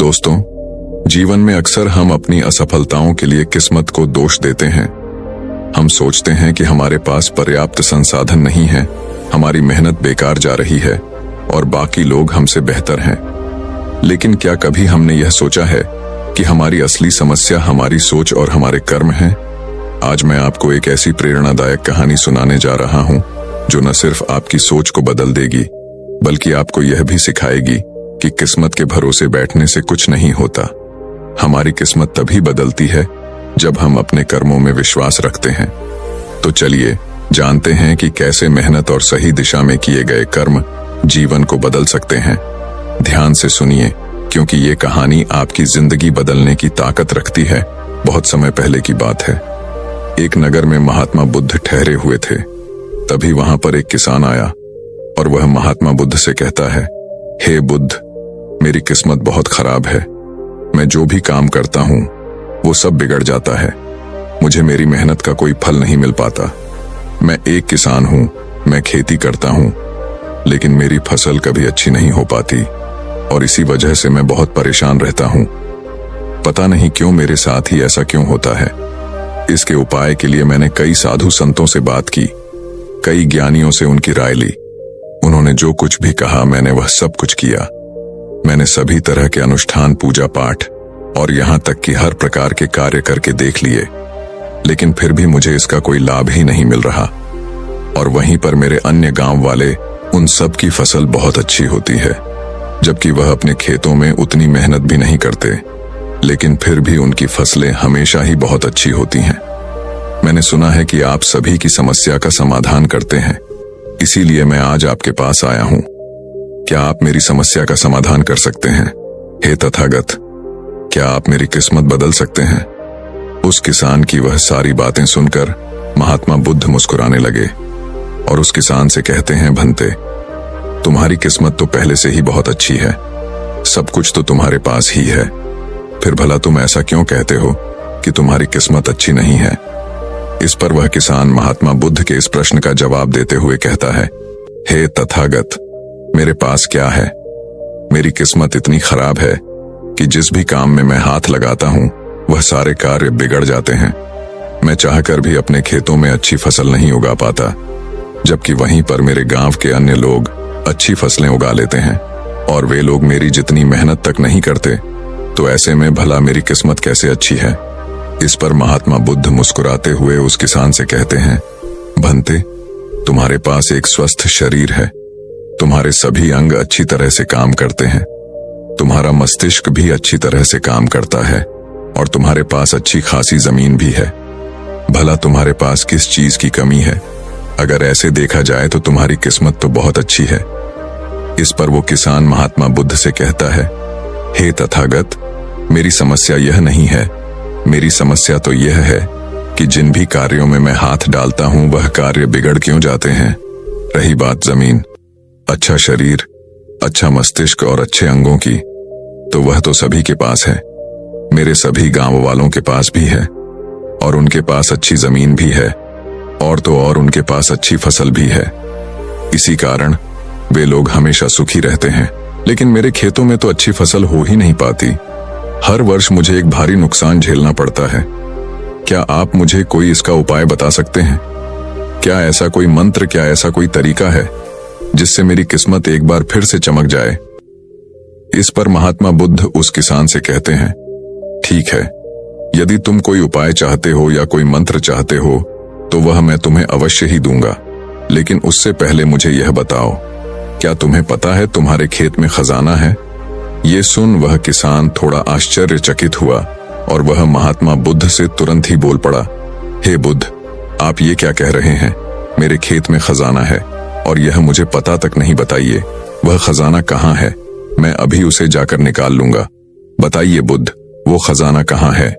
दोस्तों, जीवन में अक्सर हम अपनी असफलताओं के लिए किस्मत को दोष देते हैं। हम सोचते हैं कि हमारे पास पर्याप्त संसाधन नहीं है, हमारी मेहनत बेकार जा रही है और बाकी लोग हमसे बेहतर हैं। लेकिन क्या कभी हमने यह सोचा है कि हमारी असली समस्या हमारी सोच और हमारे कर्म हैं? आज मैं आपको एक ऐसी प्रेरणादायक कहानी सुनाने जा रहा हूं जो न सिर्फ आपकी सोच को बदल देगी, बल्कि आपको यह भी सिखाएगी कि किस्मत के भरोसे बैठने से कुछ नहीं होता। हमारी किस्मत तभी बदलती है जब हम अपने कर्मों में विश्वास रखते हैं। तो चलिए जानते हैं कि कैसे मेहनत और सही दिशा में किए गए कर्म जीवन को बदल सकते हैं। ध्यान से सुनिए, क्योंकि ये कहानी आपकी जिंदगी बदलने की ताकत रखती है। बहुत समय पहले की बात है। एक नगर में महात्मा बुद्ध ठहरे हुए थे। तभी वहां पर एक किसान आया और वह महात्मा बुद्ध से कहता है, हे बुद्ध, मेरी किस्मत बहुत खराब है। मैं जो भी काम करता हूं वो सब बिगड़ जाता है। मुझे मेरी मेहनत का कोई फल नहीं मिल पाता। मैं एक किसान हूं, मैं खेती करता हूं, लेकिन मेरी फसल कभी अच्छी नहीं हो पाती और इसी वजह से मैं बहुत परेशान रहता हूं। पता नहीं क्यों मेरे साथ ही ऐसा क्यों होता है। इसके उपाय के लिए मैंने कई साधु संतों से बात की, कई ज्ञानियों से उनकी राय ली। उन्होंने जो कुछ भी कहा मैंने वह सब कुछ किया। मैंने सभी तरह के अनुष्ठान, पूजा पाठ और यहां तक कि हर प्रकार के कार्य करके देख लिए, लेकिन फिर भी मुझे इसका कोई लाभ ही नहीं मिल रहा। और वहीं पर मेरे अन्य गांव वाले, उन सब की फसल बहुत अच्छी होती है, जबकि वह अपने खेतों में उतनी मेहनत भी नहीं करते, लेकिन फिर भी उनकी फसलें हमेशा ही बहुत अच्छी होती हैं। मैंने सुना है कि आप सभी की समस्या का समाधान करते हैं, इसीलिए मैं आज आपके पास आया हूं। क्या आप मेरी समस्या का समाधान कर सकते हैं? हे तथागत, क्या आप मेरी किस्मत बदल सकते हैं? उस किसान की वह सारी बातें सुनकर महात्मा बुद्ध मुस्कुराने लगे और उस किसान से कहते हैं, भंते, तुम्हारी किस्मत तो पहले से ही बहुत अच्छी है, सब कुछ तो तुम्हारे पास ही है, फिर भला तुम ऐसा क्यों कहते हो कि तुम्हारी किस्मत अच्छी नहीं है? इस पर वह किसान महात्मा बुद्ध के इस प्रश्न का जवाब देते हुए कहता है, हे तथागत, मेरे पास क्या है? मेरी किस्मत इतनी खराब है कि जिस भी काम में मैं हाथ लगाता हूं वह सारे कार्य बिगड़ जाते हैं। मैं चाहकर भी अपने खेतों में अच्छी फसल नहीं उगा पाता, जबकि वहीं पर मेरे गांव के अन्य लोग अच्छी फसलें उगा लेते हैं और वे लोग मेरी जितनी मेहनत तक नहीं करते। तो ऐसे में भला मेरी किस्मत कैसे अच्छी है? इस पर महात्मा बुद्ध मुस्कुराते हुए उस किसान से कहते हैं, भंते, तुम्हारे पास एक स्वस्थ शरीर है, तुम्हारे सभी अंग अच्छी तरह से काम करते हैं, तुम्हारा मस्तिष्क भी अच्छी तरह से काम करता है और तुम्हारे पास अच्छी खासी जमीन भी है। भला तुम्हारे पास किस चीज की कमी है? अगर ऐसे देखा जाए तो तुम्हारी किस्मत तो बहुत अच्छी है। इस पर वो किसान महात्मा बुद्ध से कहता है, हे तथागत, मेरी समस्या यह नहीं है। मेरी समस्या तो यह है कि जिन भी कार्यों में मैं हाथ डालता हूं वह कार्य बिगड़ क्यों जाते हैं। रही बात जमीन, अच्छा शरीर, अच्छा मस्तिष्क और अच्छे अंगों की, तो वह तो सभी के पास है। मेरे सभी गांव वालों के पास भी है और उनके पास अच्छी जमीन भी है और तो और उनके पास अच्छी फसल भी है। इसी कारण वे लोग हमेशा सुखी रहते हैं। लेकिन मेरे खेतों में तो अच्छी फसल हो ही नहीं पाती। हर वर्ष मुझे एक भारी नुकसान झेलना पड़ता है। क्या आप मुझे कोई इसका उपाय बता सकते हैं? क्या ऐसा कोई मंत्र, क्या ऐसा कोई तरीका है जिससे मेरी किस्मत एक बार फिर से चमक जाए? इस पर महात्मा बुद्ध उस किसान से कहते हैं, ठीक है, यदि तुम कोई उपाय चाहते हो या कोई मंत्र चाहते हो तो वह मैं तुम्हें अवश्य ही दूंगा, लेकिन उससे पहले मुझे यह बताओ, क्या तुम्हें पता है तुम्हारे खेत में खजाना है? ये सुन वह किसान थोड़ा आश्चर्यचकित हुआ और वह महात्मा बुद्ध से तुरंत ही बोल पड़ा, हे बुद्ध, आप ये क्या कह रहे हैं? मेरे खेत में खजाना है और यह मुझे पता तक नहीं। बताइए, वह खजाना कहाँ है? मैं अभी उसे जाकर निकाल लूंगा। बताइए बुद्ध, वो खजाना कहाँ है?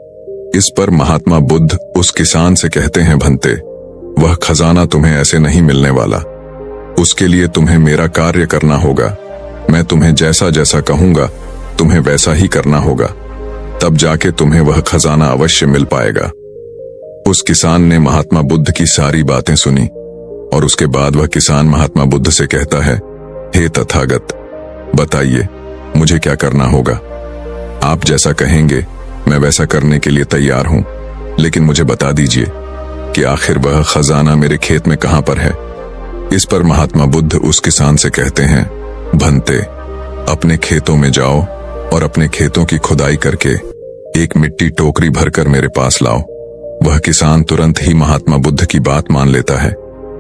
इस पर महात्मा बुद्ध उस किसान से कहते हैं, भंते, वह खजाना तुम्हें ऐसे नहीं मिलने वाला। उसके लिए तुम्हें मेरा कार्य करना होगा। मैं तुम्हें जैसा जैसा कहूंगा तुम्हें वैसा ही करना होगा, तब जाके तुम्हें वह खजाना अवश्य मिल पाएगा। उस किसान ने महात्मा बुद्ध की सारी बातें सुनी और उसके बाद वह किसान महात्मा बुद्ध से कहता है, हे तथागत, बताइए मुझे क्या करना होगा। आप जैसा कहेंगे मैं वैसा करने के लिए तैयार हूं, लेकिन मुझे बता दीजिए कि आखिर वह खजाना मेरे खेत में कहां पर है। इस पर महात्मा बुद्ध उस किसान से कहते हैं, भंते, अपने खेतों में जाओ और अपने खेतों की खुदाई करके एक मिट्टी टोकरी भरकर मेरे पास लाओ। वह किसान तुरंत ही महात्मा बुद्ध की बात मान लेता है।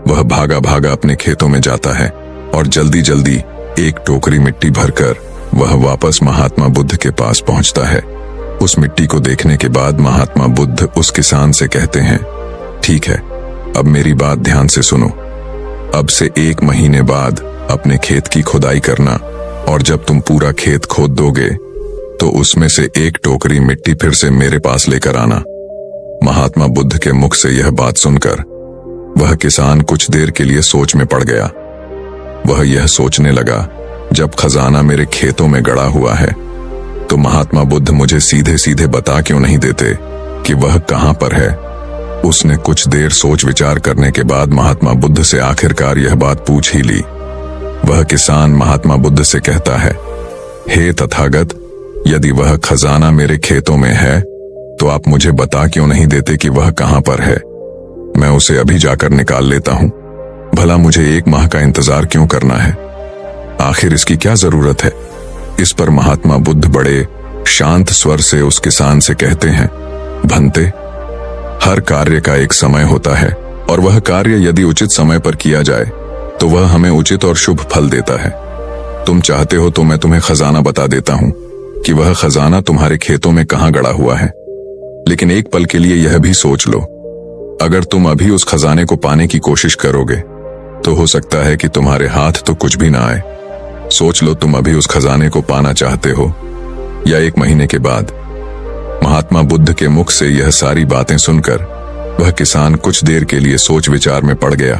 वह भागा भागा अपने खेतों में जाता है और जल्दी जल्दी एक टोकरी मिट्टी भरकर वह वापस महात्मा बुद्ध के पास पहुंचता है। उस मिट्टी को देखने के बाद महात्मा बुद्ध उस किसान से कहते हैं, ठीक है, अब मेरी बात ध्यान से सुनो। अब से 1 महीने बाद अपने खेत की खुदाई करना और जब तुम पूरा खेत खोद दोगे तो उसमें से एक टोकरी मिट्टी फिर से मेरे पास लेकर आना। महात्मा बुद्ध के मुख से यह बात सुनकर वह किसान कुछ देर के लिए सोच में पड़ गया। वह यह सोचने लगा, जब खजाना मेरे खेतों में गड़ा हुआ है तो महात्मा बुद्ध मुझे सीधे सीधे बता क्यों नहीं देते कि वह कहां पर है। उसने कुछ देर सोच विचार करने के बाद महात्मा बुद्ध से आखिरकार यह बात पूछ ही ली। वह किसान महात्मा बुद्ध से कहता है, हे तथागत, यदि वह खजाना मेरे खेतों में है तो आप मुझे बता क्यों नहीं देते कि वह कहां पर है। मैं उसे अभी जाकर निकाल लेता हूं। भला मुझे 1 माह का इंतजार क्यों करना है? आखिर इसकी क्या जरूरत है? इस पर महात्मा बुद्ध बड़े शांत स्वर से उस किसान से कहते हैं, भंते, हर कार्य का एक समय होता है और वह कार्य यदि उचित समय पर किया जाए तो वह हमें उचित और शुभ फल देता है। तुम चाहते हो तो मैं तुम्हें खजाना बता देता हूं कि वह खजाना तुम्हारे खेतों में कहां गड़ा हुआ है, लेकिन एक पल के लिए यह भी सोच लो, अगर तुम अभी उस खजाने को पाने की कोशिश करोगे तो हो सकता है कि तुम्हारे हाथ तो कुछ भी ना आए। सोच लो, तुम अभी उस खजाने को पाना चाहते हो या 1 महीने के बाद। महात्मा बुद्ध के मुख से यह सारी बातें सुनकर वह किसान कुछ देर के लिए सोच विचार में पड़ गया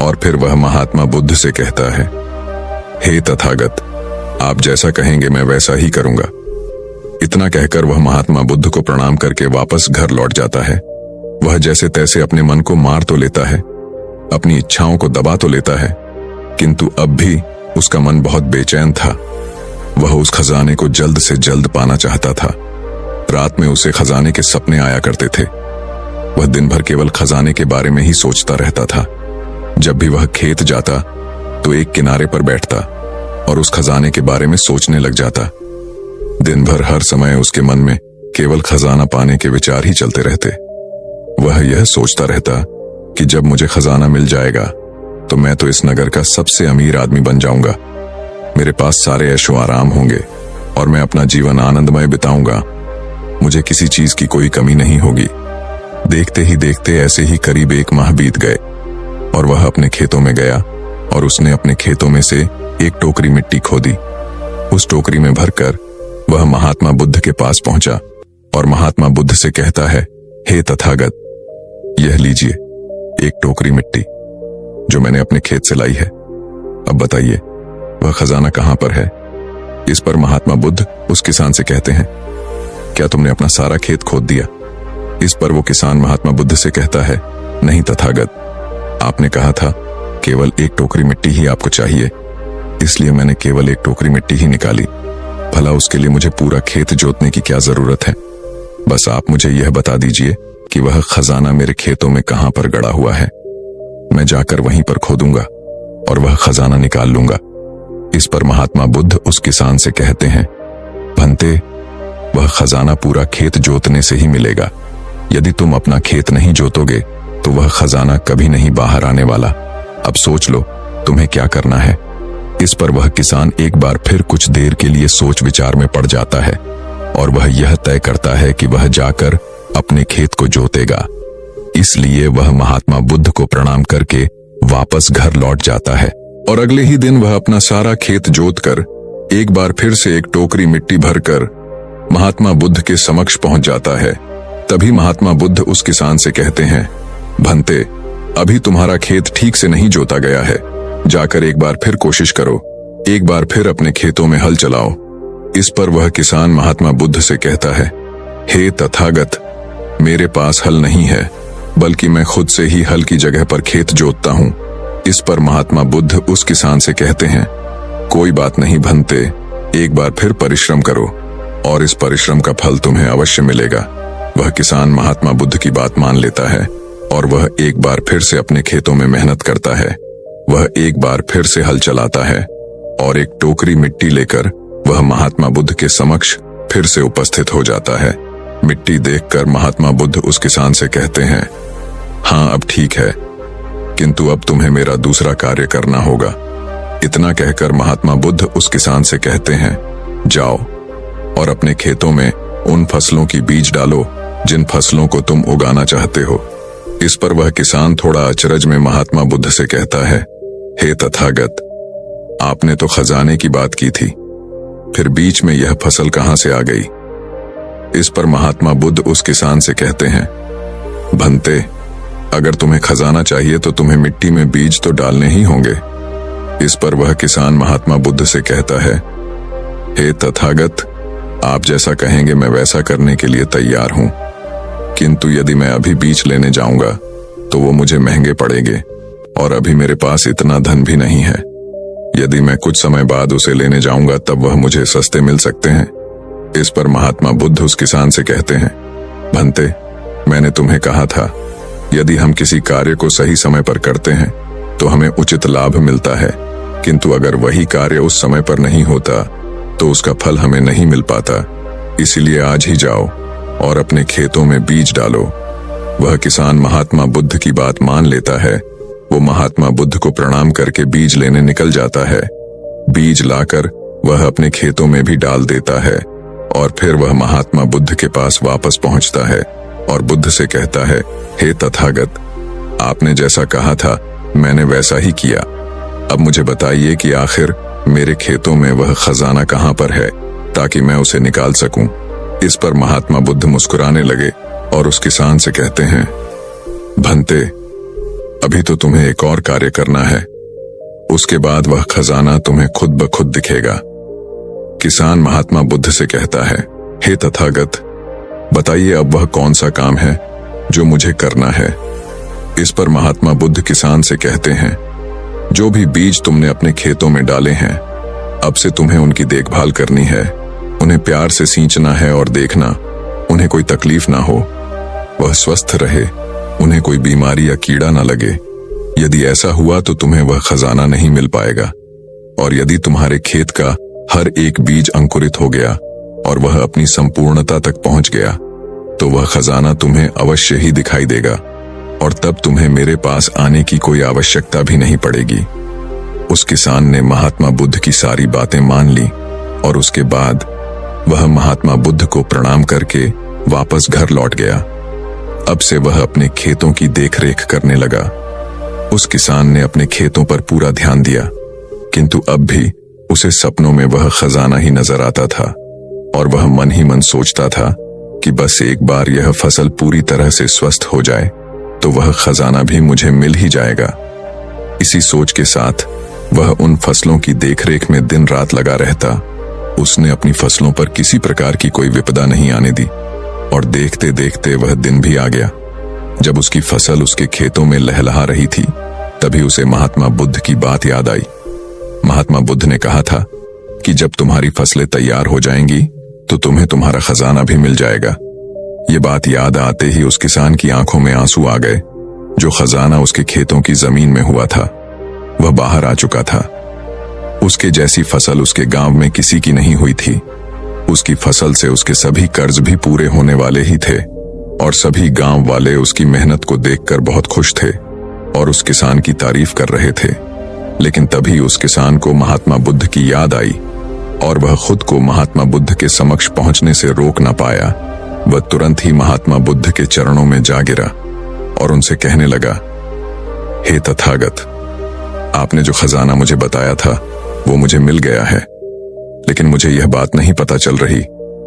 और फिर वह महात्मा बुद्ध से कहता है, हे तथागत, आप जैसा कहेंगे मैं वैसा ही करूंगा। इतना कहकर वह महात्मा बुद्ध को प्रणाम करके वापस घर लौट जाता है। वह जैसे तैसे अपने मन को मार तो लेता है, अपनी इच्छाओं को दबा तो लेता है, किंतु अब भी उसका मन बहुत बेचैन था। वह उस खजाने को जल्द से जल्द पाना चाहता था। रात में उसे खजाने के सपने आया करते थे। वह दिन भर केवल खजाने के बारे में ही सोचता रहता था। जब भी वह खेत जाता तो एक किनारे पर बैठता और उस खजाने के बारे में सोचने लग जाता। दिन भर हर समय उसके मन में केवल खजाना पाने के विचार ही चलते रहते। वह यह सोचता रहता कि जब मुझे खजाना मिल जाएगा तो मैं तो इस नगर का सबसे अमीर आदमी बन जाऊंगा। मेरे पास सारे ऐशो आराम होंगे और मैं अपना जीवन आनंदमय बिताऊंगा। मुझे किसी चीज की कोई कमी नहीं होगी। देखते ही देखते ऐसे ही करीब 1 माह बीत गए और वह अपने खेतों में गया और उसने अपने खेतों में से एक टोकरी मिट्टी खोदी। उस टोकरी में भरकर वह महात्मा बुद्ध के पास पहुंचा और महात्मा बुद्ध से कहता है, हे तथागत, यह लीजिए एक टोकरी मिट्टी जो मैंने अपने खेत से लाई है। अब बताइए वह खजाना कहां पर है। इस पर महात्मा बुद्ध उस किसान से कहते हैं, क्या तुमने अपना सारा खेत खोद दिया? इस पर वो किसान महात्मा बुद्ध से कहता है, नहीं तथागत, आपने कहा था केवल एक टोकरी मिट्टी ही आपको चाहिए, इसलिए मैंने केवल एक टोकरी मिट्टी ही निकाली। भला उसके लिए मुझे पूरा खेत जोतने की क्या जरूरत है? बस आप मुझे यह बता दीजिए कि वह खजाना मेरे खेतों में कहां पर गड़ा हुआ है। मैं जाकर वहीं पर खोदूंगा और वह खजाना निकाल लूंगा। इस पर महात्मा बुद्ध उस किसान से कहते हैं, भंते, वह खजाना पूरा खेत जोतने से ही मिलेगा। यदि तुम अपना खेत नहीं जोतोगे तो वह खजाना कभी नहीं बाहर आने वाला। अब सोच लो तुम्हें क्या करना है। इस पर वह किसान एक बार फिर कुछ देर के लिए सोच विचार में पड़ जाता है और वह यह तय करता है कि वह जाकर अपने खेत को जोतेगा। इसलिए वह महात्मा बुद्ध को प्रणाम करके वापस घर लौट जाता है और अगले ही दिन वह अपना सारा खेत जोतकर एक बार फिर से एक टोकरी मिट्टी भरकर महात्मा बुद्ध के समक्ष पहुंच जाता है। तभी महात्मा बुद्ध उस किसान से कहते हैं, भंते, अभी तुम्हारा खेत ठीक से नहीं जोता गया है। जाकर एक बार फिर कोशिश करो, एक बार फिर अपने खेतों में हल चलाओ। इस पर वह किसान महात्मा बुद्ध से कहता है, हे तथागत, मेरे पास हल नहीं है, बल्कि मैं खुद से ही हल की जगह पर खेत जोतता हूं। इस पर महात्मा बुद्ध उस किसान से कहते हैं, कोई बात नहीं भंते, एक बार फिर परिश्रम करो। और इस परिश्रम का फल तुम्हें अवश्य मिलेगा। वह किसान महात्मा बुद्ध की बात मान लेता है और वह एक बार फिर से अपने खेतों में मेहनत करता है। वह एक बार फिर से हल चलाता है और एक टोकरी मिट्टी लेकर वह महात्मा बुद्ध के समक्ष फिर से उपस्थित हो जाता है। मिट्टी देखकर महात्मा बुद्ध उस किसान से कहते हैं, हाँ अब ठीक है, किंतु अब तुम्हें मेरा दूसरा कार्य करना होगा। इतना कहकर महात्मा बुद्ध उस किसान से कहते हैं, जाओ और अपने खेतों में उन फसलों की बीज डालो जिन फसलों को तुम उगाना चाहते हो। इस पर वह किसान थोड़ा अचरज में महात्मा बुद्ध से कहता है, हे तथागत, आपने तो खजाने की बात की थी, फिर बीच में यह फसल कहां से आ गई? इस पर महात्मा बुद्ध उस किसान से कहते हैं, भंते, अगर तुम्हें खजाना चाहिए तो तुम्हें मिट्टी में बीज तो डालने ही होंगे। इस पर वह किसान महात्मा बुद्ध से कहता है, हे तथागत, आप जैसा कहेंगे मैं वैसा करने के लिए तैयार हूं, किंतु यदि मैं अभी बीज लेने जाऊंगा तो वो मुझे महंगे पड़ेंगे और अभी मेरे पास इतना धन भी नहीं है। यदि मैं कुछ समय बाद उसे लेने जाऊंगा तब वह मुझे सस्ते मिल सकते हैं। इस पर महात्मा बुद्ध उस किसान से कहते हैं, भंते, मैंने तुम्हें कहा था, यदि हम किसी कार्य को सही समय पर करते हैं तो हमें उचित लाभ मिलता है, किंतु अगर वही कार्य उस समय पर नहीं होता तो उसका फल हमें नहीं मिल पाता। इसीलिए आज ही जाओ और अपने खेतों में बीज डालो। वह किसान महात्मा बुद्ध की बात मान लेता है। वो महात्मा बुद्ध को प्रणाम करके बीज लेने निकल जाता है। बीज लाकर वह अपने खेतों में भी डाल देता है और फिर वह महात्मा बुद्ध के पास वापस पहुंचता है और बुद्ध से कहता है, हे तथागत, आपने जैसा कहा था मैंने वैसा ही किया। अब मुझे बताइए कि आखिर मेरे खेतों में वह खजाना कहां पर है ताकि मैं उसे निकाल सकूं। इस पर महात्मा बुद्ध मुस्कुराने लगे और उस किसान से कहते हैं, भंते, अभी तो तुम्हें एक और कार्य करना है, उसके बाद वह खजाना तुम्हें खुद ब खुद दिखेगा। किसान महात्मा बुद्ध से कहता है, हे तथागत, बताइए अब वह कौन सा काम है जो मुझे करना है। इस पर महात्मा बुद्ध किसान से कहते हैं, जो भी बीज तुमने अपने खेतों में डाले हैं, अब से तुम्हें उनकी देखभाल करनी है। उन्हें प्यार से सींचना है और देखना उन्हें कोई तकलीफ ना हो, वह स्वस्थ रहे, उन्हें कोई बीमारी या कीड़ा ना लगे। यदि ऐसा हुआ तो तुम्हें वह खजाना नहीं मिल पाएगा। और यदि तुम्हारे खेत का हर एक बीज अंकुरित हो गया और वह अपनी संपूर्णता तक पहुंच गया तो वह खजाना तुम्हें अवश्य ही दिखाई देगा और तब तुम्हें मेरे पास आने की कोई आवश्यकता भी नहीं पड़ेगी। उस किसान ने महात्मा बुद्ध की सारी बातें मान ली और उसके बाद वह महात्मा बुद्ध को प्रणाम करके वापस घर लौट गया। अब से वह अपने खेतों की देखरेख करने लगा। उस किसान ने अपने खेतों पर पूरा ध्यान दिया, किंतु अब भी उसे सपनों में वह खजाना ही नजर आता था और वह मन ही मन सोचता था कि बस एक बार यह फसल पूरी तरह से स्वस्थ हो जाए तो वह खजाना भी मुझे मिल ही जाएगा। इसी सोच के साथ वह उन फसलों की देखरेख में दिन रात लगा रहता। उसने अपनी फसलों पर किसी प्रकार की कोई विपदा नहीं आने दी और देखते देखते वह दिन भी आ गया। जब उसकी फसल उसके खेतों में लहलहा रही थी तभी उसे महात्मा बुद्ध की बात याद आई। महात्मा बुद्ध ने कहा था कि जब तुम्हारी फसलें तैयार हो जाएंगी तो तुम्हें तुम्हारा खजाना भी मिल जाएगा। ये बात याद आते ही उस किसान की आंखों में आंसू आ गए। जो खजाना उसके खेतों की जमीन में हुआ था वह बाहर आ चुका था। उसके जैसी फसल उसके गांव में किसी की नहीं हुई थी। उसकी फसल से उसके सभी कर्ज भी पूरे होने वाले ही थे और सभी गांव वाले उसकी मेहनत को देखकर बहुत खुश थे और उस किसान की तारीफ कर रहे थे। लेकिन तभी उस किसान को महात्मा बुद्ध की याद आई और वह खुद को महात्मा बुद्ध के समक्ष पहुंचने से रोक न पाया। वह तुरंत ही महात्मा बुद्ध के चरणों में जा गिरा और उनसे कहने लगा, हे तथागत, आपने जो खजाना मुझे बताया था वो मुझे मिल गया है, लेकिन मुझे यह बात नहीं पता चल रही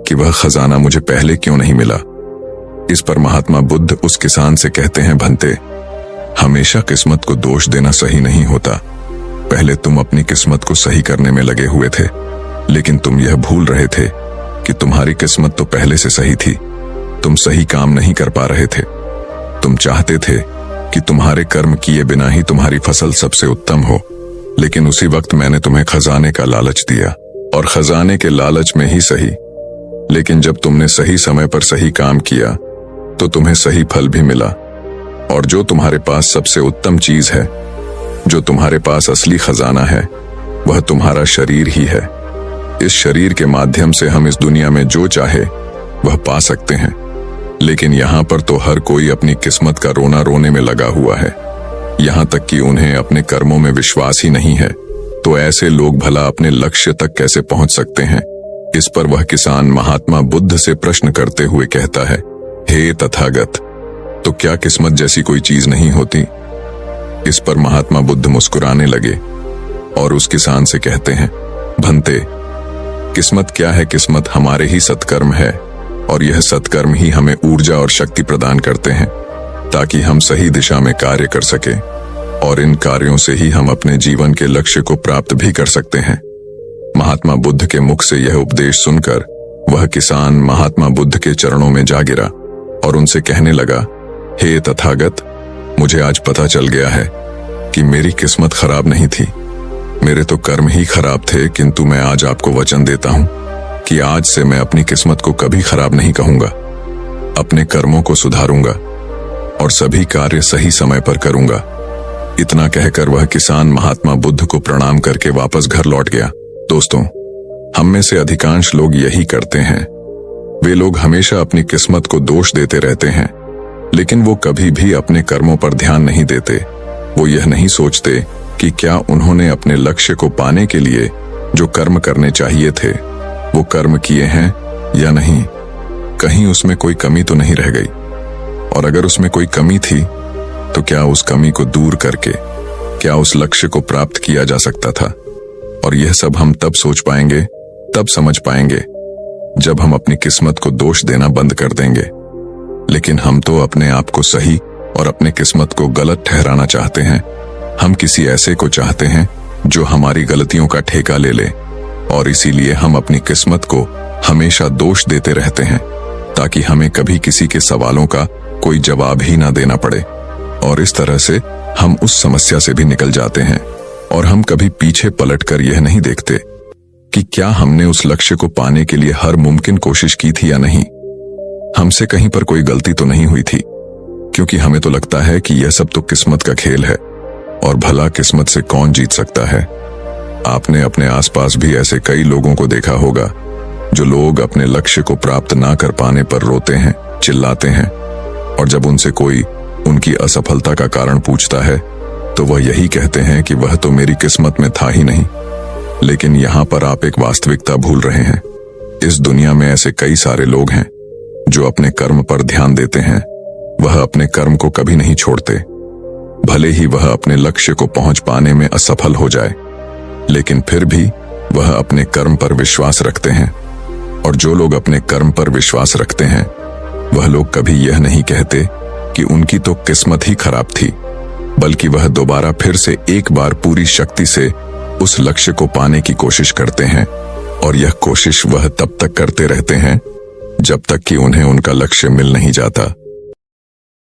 कि वह खजाना मुझे पहले क्यों नहीं मिला। इस पर महात्मा बुद्ध उस किसान से कहते हैं, भंते, हमेशा किस्मत को दोष देना सही नहीं होता। पहले तुम अपनी किस्मत को सही करने में लगे हुए थे, लेकिन तुम यह भूल रहे थे कि तुम्हारी किस्मत तो पहले से सही थी। तुम सही काम नहीं कर पा रहे थे। तुम चाहते थे कि तुम्हारे कर्म किए बिना ही तुम्हारी फसल सबसे उत्तम हो, लेकिन उसी वक्त मैंने तुम्हें खजाने का लालच दिया और खजाने के लालच में ही सही लेकिन जब तुमने सही समय पर सही काम किया तो तुम्हें सही फल भी मिला। और जो तुम्हारे पास सबसे उत्तम चीज है, जो तुम्हारे पास असली खजाना है, वह तुम्हारा शरीर ही है। इस शरीर के माध्यम से हम इस दुनिया में जो चाहे वह पा सकते हैं, लेकिन यहाँ पर तो हर कोई अपनी किस्मत का रोना रोने में लगा हुआ है, यहाँ तक कि उन्हें अपने कर्मों में विश्वास ही नहीं है। तो ऐसे लोग भला अपने लक्ष्य तक कैसे पहुंच सकते हैं? इस पर वह किसान महात्मा बुद्ध से प्रश्न करते हुए कहता है, हे तथागत, तो क्या किस्मत जैसी कोई चीज नहीं होती? इस पर महात्मा बुद्ध मुस्कुराने लगे और उस किसान से कहते हैं, भंते, किस्मत क्या है? किस्मत हमारे ही सत्कर्म है, और यह सत्कर्म ही हमें ऊर्जा और शक्ति प्रदान करते हैं ताकि हम सही दिशा में कार्य कर सके, और इन कार्यों से ही हम अपने जीवन के लक्ष्य को प्राप्त भी कर सकते हैं। महात्मा बुद्ध के मुख से यह उपदेश सुनकर वह किसान महात्मा बुद्ध के चरणों में जा गिरा और उनसे कहने लगा, हे तथागत, मुझे आज पता चल गया है कि मेरी किस्मत खराब नहीं थी, मेरे तो कर्म ही खराब थे, किंतु मैं आज आपको वचन देता हूं कि आज से मैं अपनी किस्मत को कभी खराब नहीं कहूंगा, अपने कर्मों को सुधारूंगा और सभी कार्य सही समय पर करूंगा। इतना कहकर वह किसान महात्मा बुद्ध को प्रणाम करके वापस घर लौट गया। दोस्तों, हम में से अधिकांश लोग यही करते हैं। वे लोग हमेशा अपनी किस्मत को दोष देते रहते हैं, लेकिन वो कभी भी अपने कर्मों पर ध्यान नहीं देते। वो यह नहीं सोचते कि क्या उन्होंने अपने लक्ष्य को पाने के लिए जो कर्म करने चाहिए थे वो कर्म किए हैं या नहीं, कहीं उसमें कोई कमी तो नहीं रह गई, और अगर उसमें कोई कमी थी तो क्या उस कमी को दूर करके क्या उस लक्ष्य को प्राप्त किया जा सकता था। और यह सब हम तब सोच पाएंगे, तब समझ पाएंगे जब हम अपनी किस्मत को दोष देना बंद कर देंगे। लेकिन हम तो अपने आप को सही और अपने किस्मत को गलत ठहराना चाहते हैं। हम किसी ऐसे को चाहते हैं जो हमारी गलतियों का ठेका ले ले, और इसीलिए हम अपनी किस्मत को हमेशा दोष देते रहते हैं ताकि हमें कभी किसी के सवालों का कोई जवाब ही ना देना पड़े। और इस तरह से हम उस समस्या से भी निकल जाते हैं, और हम कभी पीछे पलटकर यह नहीं देखते कि क्या हमने उस लक्ष्य को पाने के लिए हर मुमकिन कोशिश की थी या नहीं। हमसे कहीं पर कोई गलती तो नहीं हुई थी, क्योंकि हमें तो लगता है कि यह सब तो किस्मत का खेल है, और भला किस्मत से कौन जीत सकता है। आपने अपने आसपास भी ऐसे कई लोगों को देखा होगा जो लोग अपने लक्ष्य को प्राप्त ना कर पाने पर रोते हैं, चिल्लाते हैं, और जब उनसे कोई उनकी असफलता का कारण पूछता है तो वह यही कहते हैं कि वह तो मेरी किस्मत में था ही नहीं। लेकिन यहाँ पर आप एक वास्तविकता भूल रहे हैं। इस दुनिया में ऐसे कई सारे लोग हैं जो अपने कर्म पर ध्यान देते हैं, वह अपने कर्म को कभी नहीं छोड़ते, भले ही वह अपने लक्ष्य को पहुंच पाने में असफल हो जाए, लेकिन फिर भी वह अपने कर्म पर विश्वास रखते हैं। और जो लोग अपने कर्म पर विश्वास रखते हैं वह लोग कभी यह नहीं कहते कि उनकी तो किस्मत ही खराब थी, बल्कि वह दोबारा फिर से एक बार पूरी शक्ति से उस लक्ष्य को पाने की कोशिश करते हैं, और यह कोशिश वह तब तक करते रहते हैं जब तक कि उन्हें उनका लक्ष्य मिल नहीं जाता।